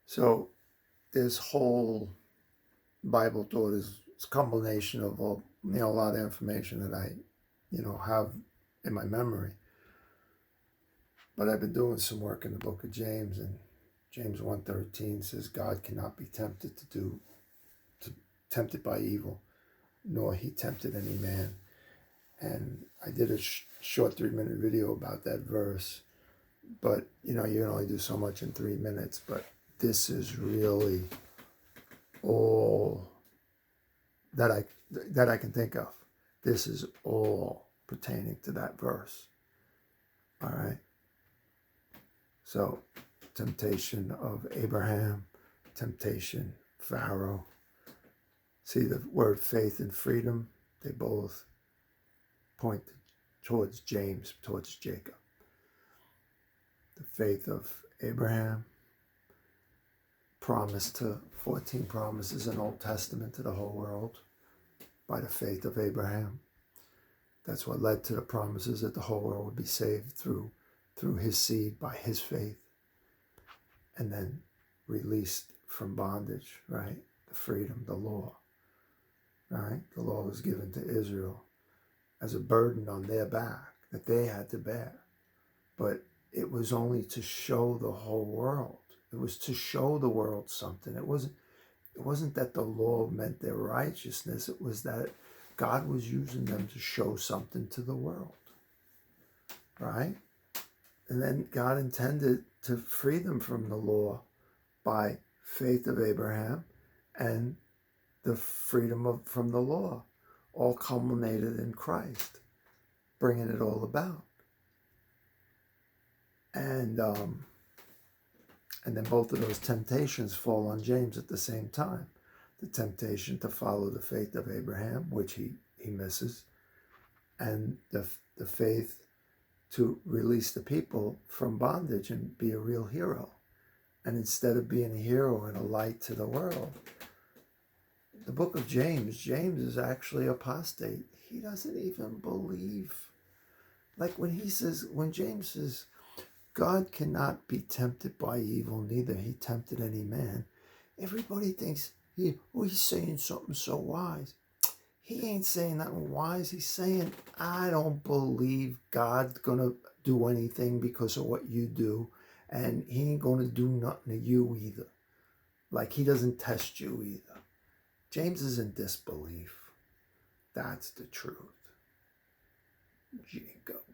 So this whole Bible thought is a combination of a lot of information that I, have in my memory. But I've been doing some work in the book of James, and James 1:13 says God cannot be tempted by evil, nor he tempted any man. And I did a short 3-minute video about that verse, but you can only do so much in 3 minutes. But this is really all that I can think of. This is all pertaining to that verse. All right. So, temptation of Abraham, temptation Pharaoh. See, the word faith and freedom, they both point towards James, towards Jacob. The faith of Abraham, promise to 14 promises in Old Testament to the whole world by the faith of Abraham. That's what led to the promises that the whole world would be saved through his seed, by his faith, and then released from bondage, right? The freedom, the law, right? The law was given to Israel as a burden on their back that they had to bear. But it was only to show the whole world. It was to show the world something. It wasn't that the law meant their righteousness. It was that God was using them to show something to the world, right? And then God intended to free them from the law by faith of Abraham and the freedom from the law, all culminated in Christ, bringing it all about. And then both of those temptations fall on James at the same time. The temptation to follow the faith of Abraham, which he misses, and the faith to release the people from bondage and be a real hero. And instead of being a hero and a light to the world, the book of James is actually apostate. He doesn't even believe. Like when James says, God cannot be tempted by evil, neither he tempted any man. Everybody thinks he's saying something so wise. He ain't saying nothing wise. He's saying, I don't believe God's going to do anything because of what you do. And he ain't going to do nothing to you either. Like he doesn't test you either. James is in disbelief. That's the truth. Jacob.